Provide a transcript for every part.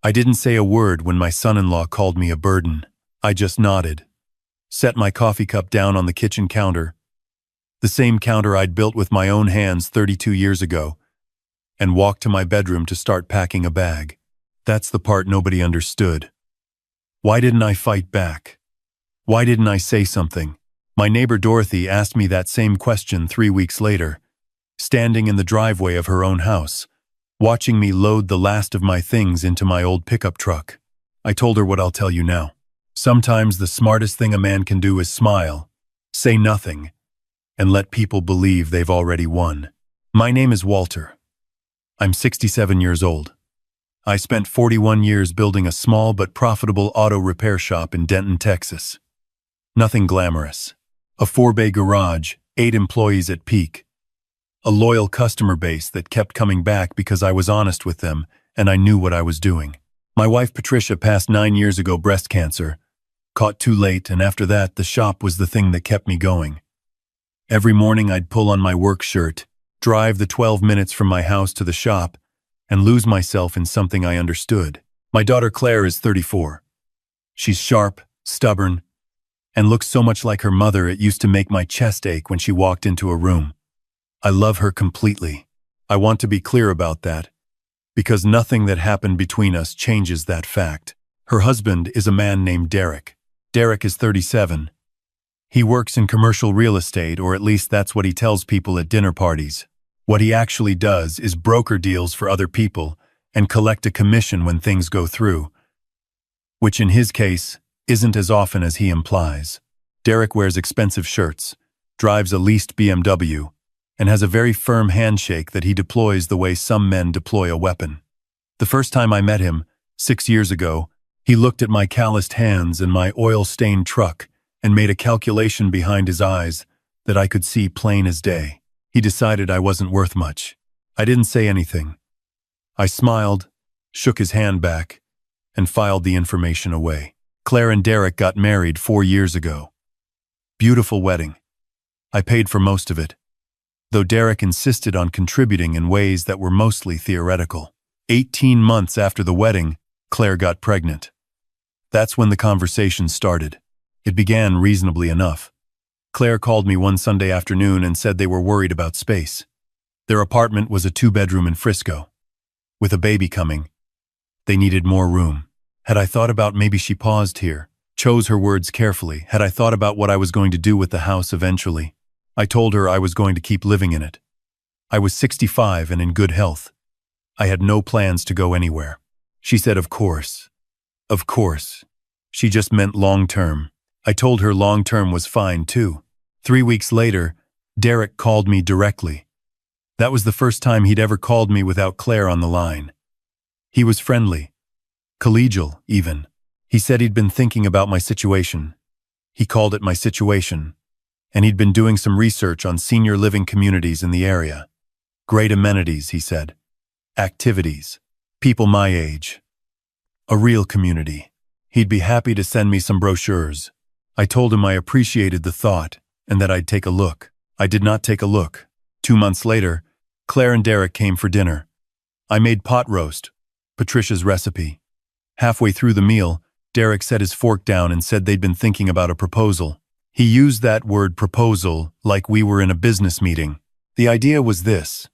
I didn't say a word when my son-in-law called me a burden. I just nodded, set my coffee cup down on the kitchen counter, the same counter I'd built with my own hands 32 years ago, and walked to my bedroom to start packing a bag. That's the part nobody understood. Why didn't I fight back? Why didn't I say something? My neighbor Dorothy asked me that same question 3 weeks later, standing in the driveway of her own house, watching me load the last of my things into my old pickup truck. I told her what I'll tell you now. Sometimes the smartest thing a man can do is smile, say nothing, and let people believe they've already won. My name is Walter. I'm 67 years old. I spent 41 years building a small but profitable auto repair shop in Denton, Texas. Nothing glamorous. A 4-bay garage, 8 employees at peak. A loyal customer base that kept coming back because I was honest with them and I knew what I was doing. My wife Patricia passed 9 years ago, breast cancer, caught too late, and after that the shop was the thing that kept me going. Every morning I'd pull on my work shirt, drive the 12 minutes from my house to the shop, and lose myself in something I understood. My daughter Claire is 34. She's sharp, stubborn, and looks so much like her mother it used to make my chest ache when she walked into a room. I love her completely. I want to be clear about that, because nothing that happened between us changes that fact. Her husband is a man named Derek. Derek is 37. He works in commercial real estate, or at least that's what he tells people at dinner parties. What he actually does is broker deals for other people and collect a commission when things go through, which in his case isn't as often as he implies. Derek wears expensive shirts, drives a leased BMW, and has a very firm handshake that he deploys the way some men deploy a weapon. The first time I met him, 6 years ago, he looked at my calloused hands and my oil-stained truck and made a calculation behind his eyes that I could see plain as day. He decided I wasn't worth much. I didn't say anything. I smiled, shook his hand back, and filed the information away. Claire and Derek got married 4 years ago. Beautiful wedding. I paid for most of it, though Derek insisted on contributing in ways that were mostly theoretical. 18 months after the wedding, Claire got pregnant. That's when the conversation started. It began reasonably enough. Claire called me one Sunday afternoon and said they were worried about space. Their apartment was a 2-bedroom in Frisco. With a baby coming, they needed more room. Had I thought about, maybe she paused here, chose her words carefully, had I thought about what I was going to do with the house eventually? I told her I was going to keep living in it. I was 65 and in good health. I had no plans to go anywhere. She said, of course. Of course. She just meant long-term. I told her long-term was fine too. 3 weeks later, Derek called me directly. That was the first time he'd ever called me without Claire on the line. He was friendly, collegial even. He said he'd been thinking about my situation. He called it my situation. And he'd been doing some research on senior living communities in the area. Great amenities, he said. Activities. People my age. A real community. He'd be happy to send me some brochures. I told him I appreciated the thought and that I'd take a look. I did not take a look. 2 months later, Claire and Derek came for dinner. I made pot roast, Patricia's recipe. Halfway through the meal, Derek set his fork down and said they'd been thinking about a proposal. He used that word proposal like we were in a business meeting. The idea was this.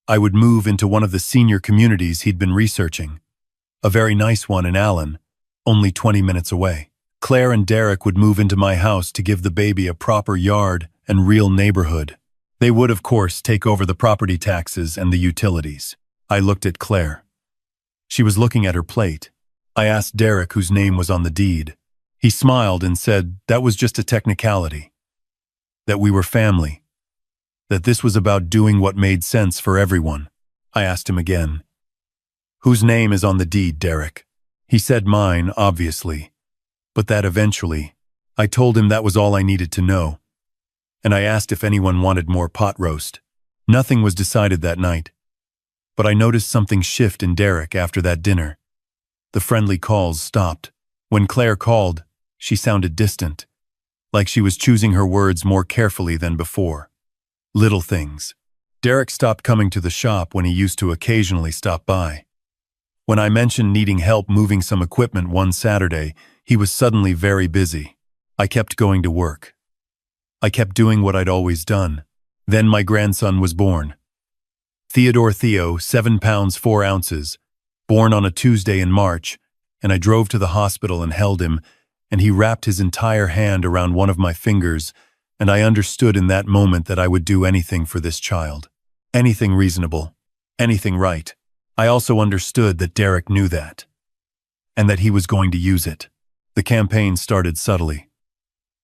I would move into one of the senior communities he'd been researching. A very nice one in Allen, only 20 minutes away. Claire and Derek would move into my house to give the baby a proper yard and real neighborhood. They would, of course, take over the property taxes and the utilities. I looked at Claire. She was looking at her plate. I asked Derek whose name was on the deed. He smiled and said that was just a technicality. That we were family. That this was about doing what made sense for everyone. I asked him again. Whose name is on the deed, Derek? He said mine, obviously. But that eventually. I told him that was all I needed to know. And I asked if anyone wanted more pot roast. Nothing was decided that night. But I noticed something shift in Derek after that dinner. The friendly calls stopped. When Claire called, she sounded distant, like she was choosing her words more carefully than before. Little things. Derek stopped coming to the shop when he used to occasionally stop by. When I mentioned needing help moving some equipment one Saturday, he was suddenly very busy. I kept going to work. I kept doing what I'd always done. Then my grandson was born. Theo, 7 pounds 4 ounces, born on a Tuesday in March, and I drove to the hospital and held him, and he wrapped his entire hand around one of my fingers, and I understood in that moment that I would do anything for this child. Anything reasonable. Anything right. I also understood that Derek knew that, and that he was going to use it. The campaign started subtly.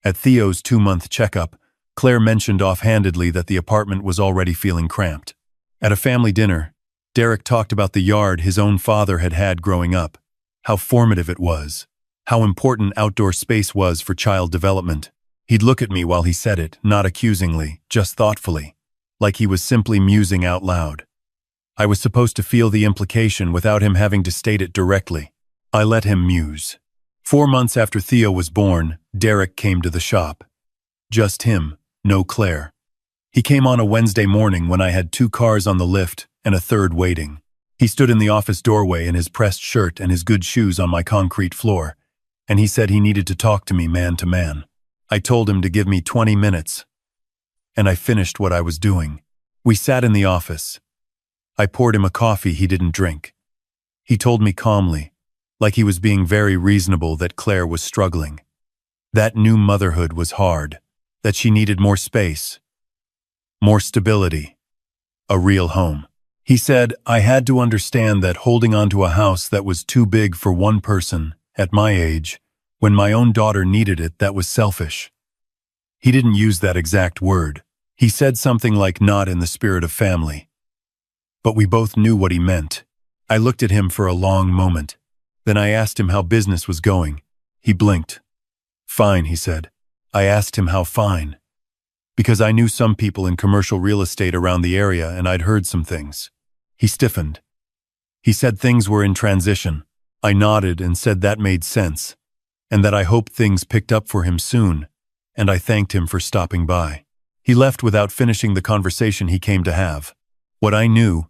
At Theo's 2-month checkup, Claire mentioned offhandedly that the apartment was already feeling cramped. At a family dinner, Derek talked about the yard his own father had had growing up, how formative it was, how important outdoor space was for child development. He'd look at me while he said it, not accusingly, just thoughtfully, like he was simply musing out loud. I was supposed to feel the implication without him having to state it directly. I let him muse. 4 months after Theo was born, Derek came to the shop. Just him, no Claire. He came on a Wednesday morning when I had 2 cars on the lift and a third waiting. He stood in the office doorway in his pressed shirt and his good shoes on my concrete floor, and he said he needed to talk to me man to man. I told him to give me 20 minutes, and I finished what I was doing. We sat in the office. I poured him a coffee he didn't drink. He told me calmly, like he was being very reasonable, that Claire was struggling. That new motherhood was hard, that she needed more space, more stability, a real home. He said I had to understand that holding on to a house that was too big for one person, at my age, when my own daughter needed it, that was selfish. He didn't use that exact word. He said something like not in the spirit of family. But we both knew what he meant. I looked at him for a long moment. Then I asked him how business was going. He blinked. Fine, he said. I asked him how fine. Because I knew some people in commercial real estate around the area and I'd heard some things. He stiffened. He said things were in transition. I nodded and said that made sense, and that I hoped things picked up for him soon, and I thanked him for stopping by. He left without finishing the conversation he came to have. What I knew,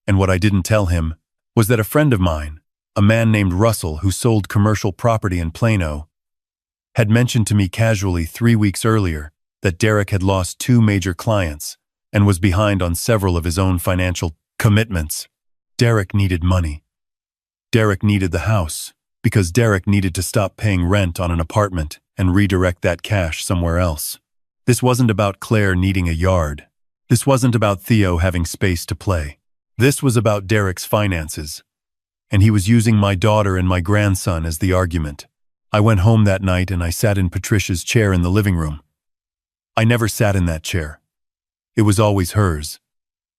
and what I didn't tell him, was that a friend of mine, a man named Russell who sold commercial property in Plano, had mentioned to me casually 3 weeks earlier that Derek had lost 2 major clients and was behind on several of his own financial commitments. Derek needed money. Derek needed the house because Derek needed to stop paying rent on an apartment and redirect that cash somewhere else. This wasn't about Claire needing a yard. This wasn't about Theo having space to play. This was about Derek's finances, and he was using my daughter and my grandson as the argument. I went home that night and I sat in Patricia's chair in the living room. I never sat in that chair. It was always hers,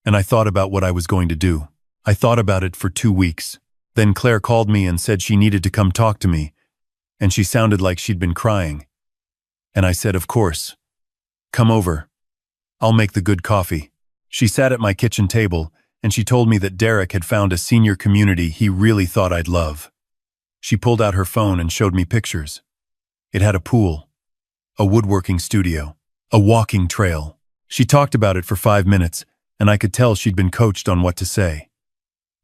and I thought about what I was going to do. I thought about it for 2 weeks. Then Claire called me and said she needed to come talk to me, and she sounded like she'd been crying. And I said, of course. Come over. I'll make the good coffee. She sat at my kitchen table, and she told me that Derek had found a senior community he really thought I'd love. She pulled out her phone and showed me pictures. It had a pool, a woodworking studio, a walking trail. She talked about it for 5 minutes, and I could tell she'd been coached on what to say.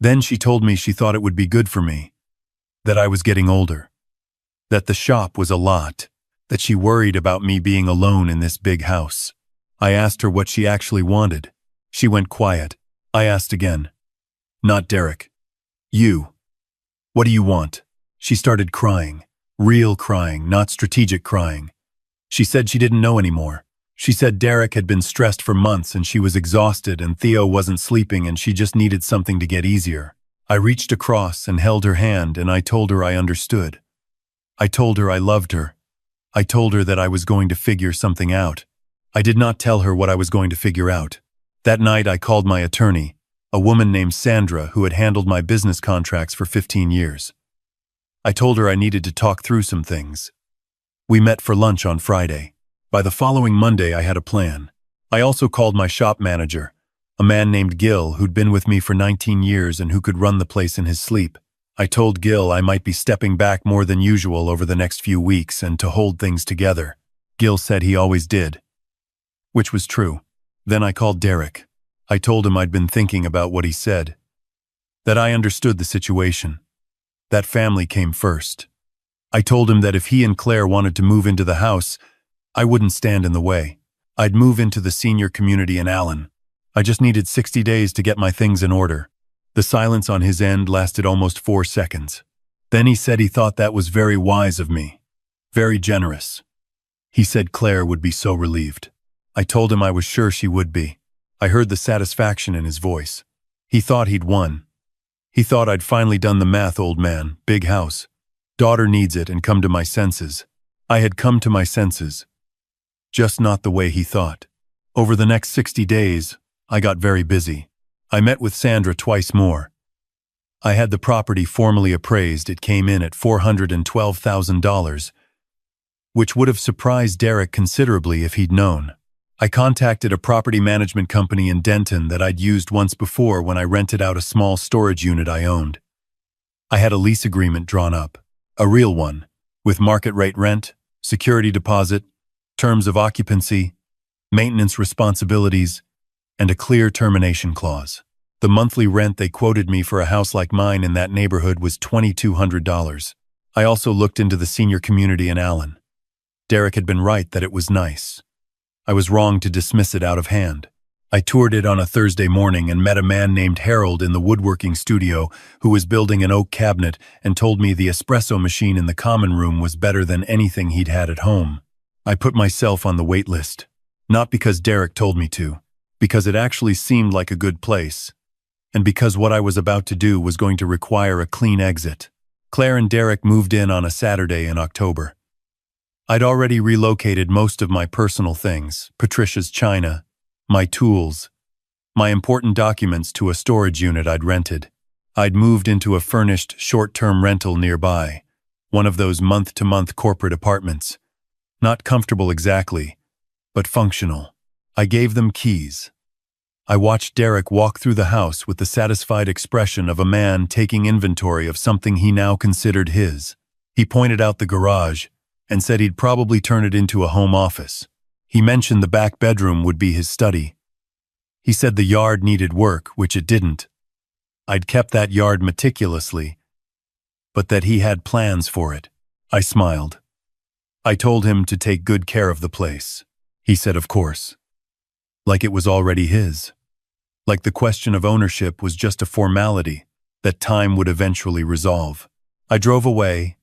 Then she told me she thought it would be good for me, that I was getting older, that the shop was a lot, that she worried about me being alone in this big house. I asked her what she actually wanted. She went quiet. I asked again. Not Derek. You. What do you want? She started crying. Real crying, not strategic crying. She said she didn't know anymore. She said Derek had been stressed for months and she was exhausted and Theo wasn't sleeping and she just needed something to get easier. I reached across and held her hand and I told her I understood. I told her I loved her. I told her that I was going to figure something out. I did not tell her what I was going to figure out. That night I called my attorney, a woman named Sandra who had handled my business contracts for 15 years. I told her I needed to talk through some things. We met for lunch on Friday. By the following Monday I had a plan. I also called my shop manager, a man named Gil who'd been with me for 19 years and who could run the place in his sleep. I told Gil I might be stepping back more than usual over the next few weeks and to hold things together. Gil said he always did, which was true. Then I called Derek. I told him I'd been thinking about what he said, that I understood the situation. That family came first. I told him that if he and Claire wanted to move into the house, I wouldn't stand in the way. I'd move into the senior community in Allen. I just needed 60 days to get my things in order. The silence on his end lasted almost 4 seconds. Then he said he thought that was very wise of me. Very generous. He said Claire would be so relieved. I told him I was sure she would be. I heard the satisfaction in his voice. He thought he'd won. He thought I'd finally done the math, old man, big house. Daughter needs it, and come to my senses. I had come to my senses. Just not the way he thought. Over the next 60 days, I got very busy. I met with Sandra twice more. I had the property formally appraised. It came in at $412,000, which would have surprised Derek considerably if he'd known. I contacted a property management company in Denton that I'd used once before when I rented out a small storage unit I owned. I had a lease agreement drawn up, a real one, with market rate rent, security deposit, terms of occupancy, maintenance responsibilities, and a clear termination clause. The monthly rent they quoted me for a house like mine in that neighborhood was $2,200. I also looked into the senior community in Allen. Derek had been right that it was nice. I was wrong to dismiss it out of hand. I toured it on a Thursday morning and met a man named Harold in the woodworking studio who was building an oak cabinet and told me the espresso machine in the common room was better than anything he'd had at home. I put myself on the wait list, not because Derek told me to, because it actually seemed like a good place, and because what I was about to do was going to require a clean exit. Claire and Derek moved in on a Saturday in October. I'd already relocated most of my personal things, Patricia's china, my tools, my important documents to a storage unit I'd rented. I'd moved into a furnished short-term rental nearby, one of those month-to-month corporate apartments. Not comfortable exactly, but functional. I gave them keys. I watched Derek walk through the house with the satisfied expression of a man taking inventory of something he now considered his. He pointed out the garage and said he'd probably turn it into a home office. He mentioned the back bedroom would be his study. He said the yard needed work, which it didn't. I'd kept that yard meticulously, but that he had plans for it. I smiled. I told him to take good care of the place. He said, of course. Like it was already his. Like the question of ownership was just a formality that time would eventually resolve. I drove away,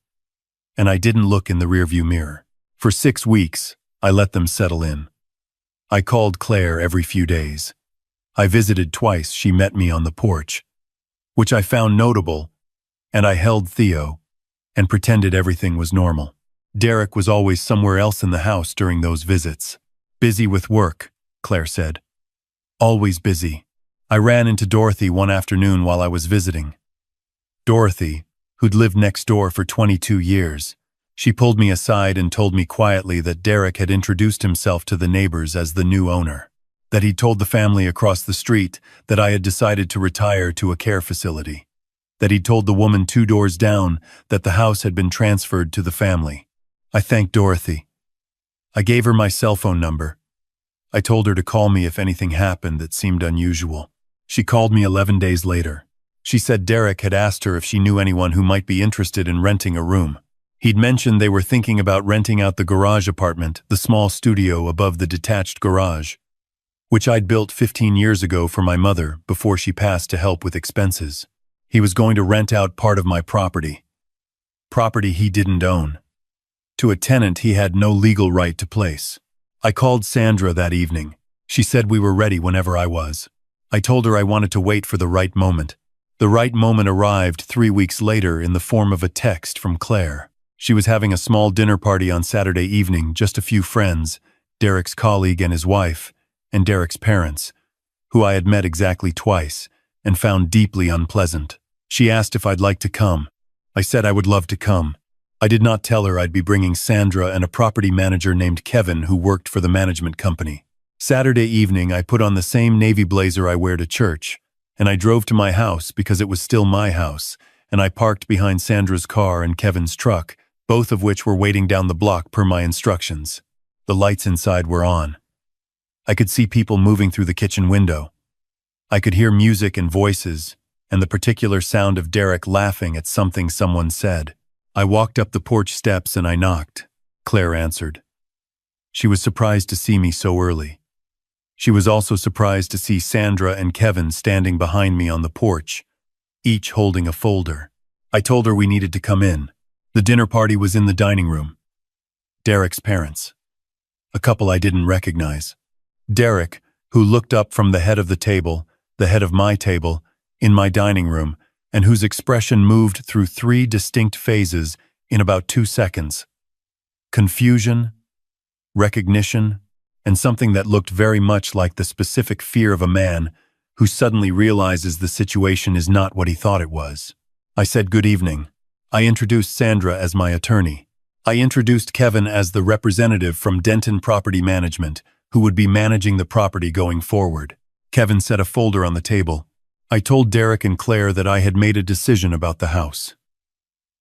and I didn't look in the rearview mirror. For 6 weeks, I let them settle in. I called Claire every few days. I visited twice. She met me on the porch, which I found notable, and I held Theo and pretended everything was normal. Derek was always somewhere else in the house during those visits. Busy with work, Claire said. Always busy. I ran into Dorothy one afternoon while I was visiting. Dorothy, who'd lived next door for 22 years, she pulled me aside and told me quietly that Derek had introduced himself to the neighbors as the new owner, that he'd told the family across the street that I had decided to retire to a care facility, that he'd told the woman 2 doors down that the house had been transferred to the family. I thanked Dorothy. I gave her my cell phone number. I told her to call me if anything happened that seemed unusual. She called me 11 days later. She said Derek had asked her if she knew anyone who might be interested in renting a room. He'd mentioned they were thinking about renting out the garage apartment, the small studio above the detached garage, which I'd built 15 years ago for my mother before she passed to help with expenses. He was going to rent out part of my property he didn't own, to a tenant he had no legal right to place. I called Sandra that evening. She said we were ready whenever I was. I told her I wanted to wait for the right moment. The right moment arrived 3 weeks later in the form of a text from Claire. She was having a small dinner party on Saturday evening, just a few friends, Derek's colleague and his wife, and Derek's parents, who I had met exactly twice and found deeply unpleasant. She asked if I'd like to come. I said I would love to come. I did not tell her I'd be bringing Sandra and a property manager named Kevin who worked for the management company. Saturday evening, I put on the same navy blazer I wear to church, and I drove to my house because it was still my house, and I parked behind Sandra's car and Kevin's truck, both of which were waiting down the block per my instructions. The lights inside were on. I could see people moving through the kitchen window. I could hear music and voices, and the particular sound of Derek laughing at something someone said. I walked up the porch steps and I knocked. Claire answered. She was surprised to see me so early. She was also surprised to see Sandra and Kevin standing behind me on the porch, each holding a folder. I told her we needed to come in. The dinner party was in the dining room. Derek's parents. A couple I didn't recognize. Derek, who looked up from the head of the table, the head of my table, in my dining room, and whose expression moved through 3 distinct phases in about 2 seconds. Confusion, recognition, and something that looked very much like the specific fear of a man who suddenly realizes the situation is not what he thought it was. I said good evening. I introduced Sandra as my attorney. I introduced Kevin as the representative from Denton Property Management, who would be managing the property going forward. Kevin set a folder on the table. I told Derek and Claire that I had made a decision about the house.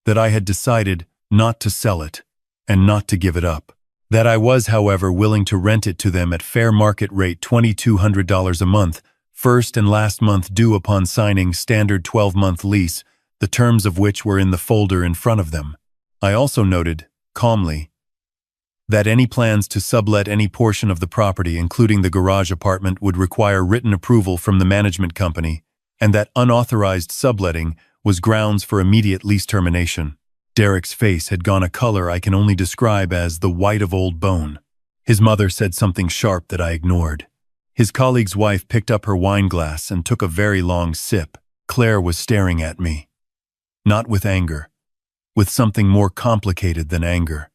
That I had decided not to sell it and not to give it up. That I was, however, willing to rent it to them at fair market rate $2,200 a month, first and last month due upon signing standard 12-month lease, the terms of which were in the folder in front of them. I also noted, calmly, that any plans to sublet any portion of the property, including the garage apartment, would require written approval from the management company, and that unauthorized subletting was grounds for immediate lease termination. Derek's face had gone a color I can only describe as the white of old bone. His mother said something sharp that I ignored. His colleague's wife picked up her wine glass and took a very long sip. Claire was staring at me. Not with anger, with something more complicated than anger.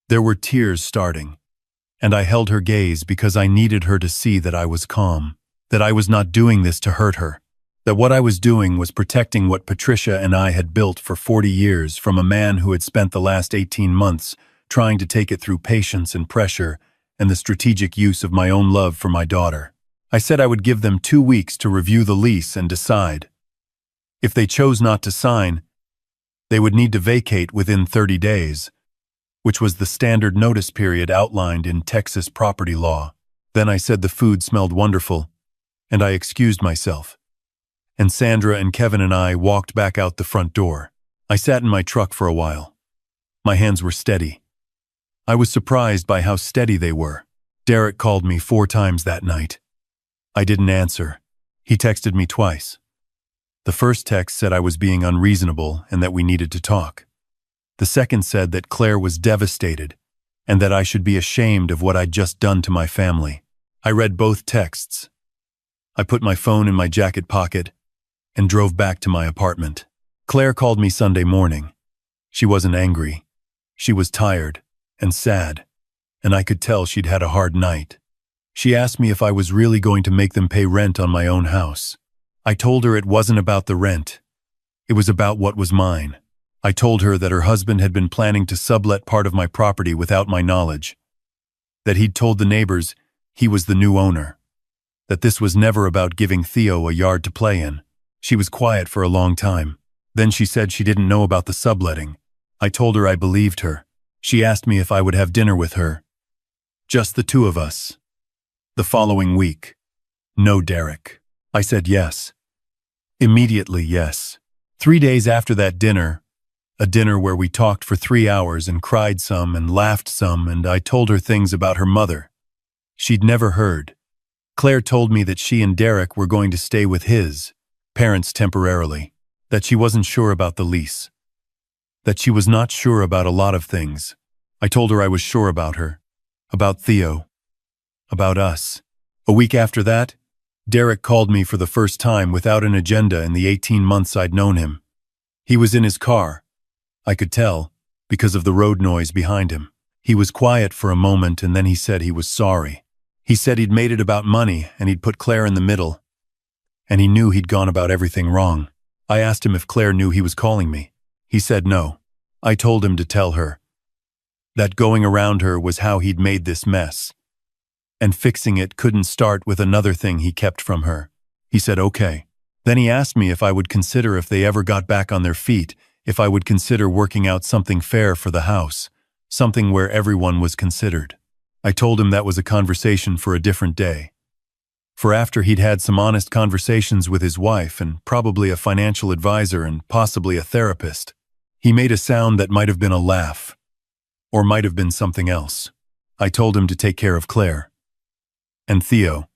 There were tears starting, and I held her gaze because I needed her to see that I was calm, that I was not doing this to hurt her, that what I was doing was protecting what Patricia and I had built for 40 years from a man who had spent the last 18 months trying to take it through patience and pressure and the strategic use of my own love for my daughter. I said I would give them 2 weeks to review the lease and decide. If they chose not to sign, they would need to vacate within 30 days, which was the standard notice period outlined in Texas property law. Then I said the food smelled wonderful, and I excused myself. And Sandra and Kevin and I walked back out the front door. I sat in my truck for a while. My hands were steady. I was surprised by how steady they were. Derek called me 4 times that night. I didn't answer. He texted me twice. The first text said I was being unreasonable and that we needed to talk. The second said that Claire was devastated and that I should be ashamed of what I'd just done to my family. I read both texts. I put my phone in my jacket pocket and drove back to my apartment. Claire called me Sunday morning. She wasn't angry. She was tired and sad, and I could tell she'd had a hard night. She asked me if I was really going to make them pay rent on my own house. I told her it wasn't about the rent. It was about what was mine. I told her that her husband had been planning to sublet part of my property without my knowledge, that he'd told the neighbors he was the new owner, that this was never about giving Theo a yard to play in. She was quiet for a long time. Then she said she didn't know about the subletting. I told her I believed her. She asked me if I would have dinner with her. Just the 2 of us. The following week. No Derek. I said yes. Immediately yes. 3 days after that dinner, a dinner where we talked for 3 hours and cried some and laughed some, and I told her things about her mother she'd never heard. Claire told me that she and Derek were going to stay with his parents temporarily, that she wasn't sure about the lease, that she was not sure about a lot of things. I told her I was sure about her, about Theo, about us. A week after that, Derek called me for the first time without an agenda in the 18 months I'd known him. He was in his car. I could tell, because of the road noise behind him. He was quiet for a moment and then he said he was sorry. He said he'd made it about money and he'd put Claire in the middle, and he knew he'd gone about everything wrong. I asked him if Claire knew he was calling me. He said no. I told him to tell her that going around her was how he'd made this mess, and fixing it couldn't start with another thing he kept from her. He said okay. Then he asked me if I would consider, if they ever got back on their feet, if I would consider working out something fair for the house, something where everyone was considered. I told him that was a conversation for a different day. For after he'd had some honest conversations with his wife and probably a financial advisor and possibly a therapist, he made a sound that might have been a laugh, or might have been something else. I told him to take care of Claire. And Theo.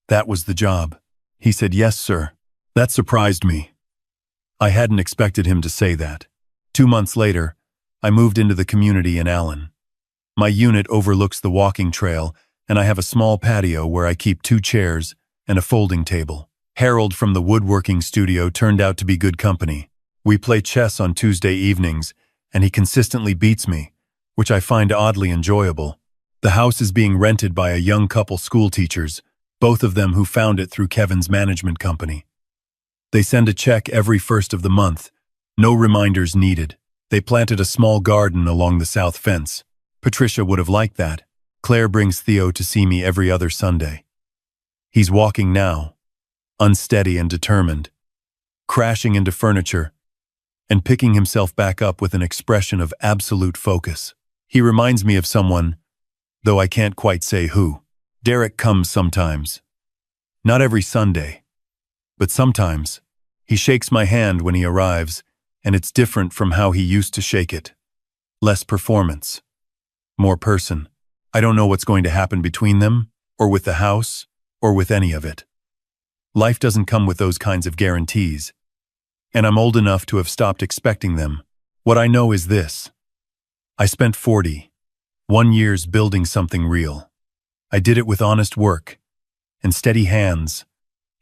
That was the job. He said, "Yes, sir." That surprised me. I hadn't expected him to say that. 2 months later, I moved into the community in Allen. My unit overlooks the walking trail, and I have a small patio where I keep 2 chairs and a folding table. Harold from the woodworking studio turned out to be good company. We play chess on Tuesday evenings, and he consistently beats me, which I find oddly enjoyable. The house is being rented by a young couple school teachers, both of them who found it through Kevin's management company. They send a check every 1st of the month, no reminders needed. They planted a small garden along the south fence. Patricia would have liked that. Claire brings Theo to see me every other Sunday. He's walking now, unsteady and determined, crashing into furniture, and picking himself back up with an expression of absolute focus. He reminds me of someone, though I can't quite say who. Derek comes sometimes. Not every Sunday, but sometimes. He shakes my hand when he arrives, and it's different from how he used to shake it. Less performance, more person. I don't know what's going to happen between them, or with the house, or with any of it. Life doesn't come with those kinds of guarantees, and I'm old enough to have stopped expecting them. What I know is this. I spent 41 years building something real. I did it with honest work, and steady hands,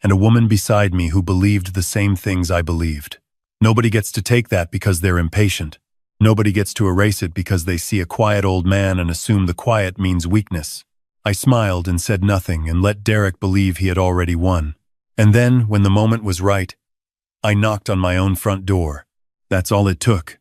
and a woman beside me who believed the same things I believed. Nobody gets to take that because they're impatient. Nobody gets to erase it because they see a quiet old man and assume the quiet means weakness. I smiled and said nothing and let Derek believe he had already won. And then, when the moment was right, I knocked on my own front door. That's all it took.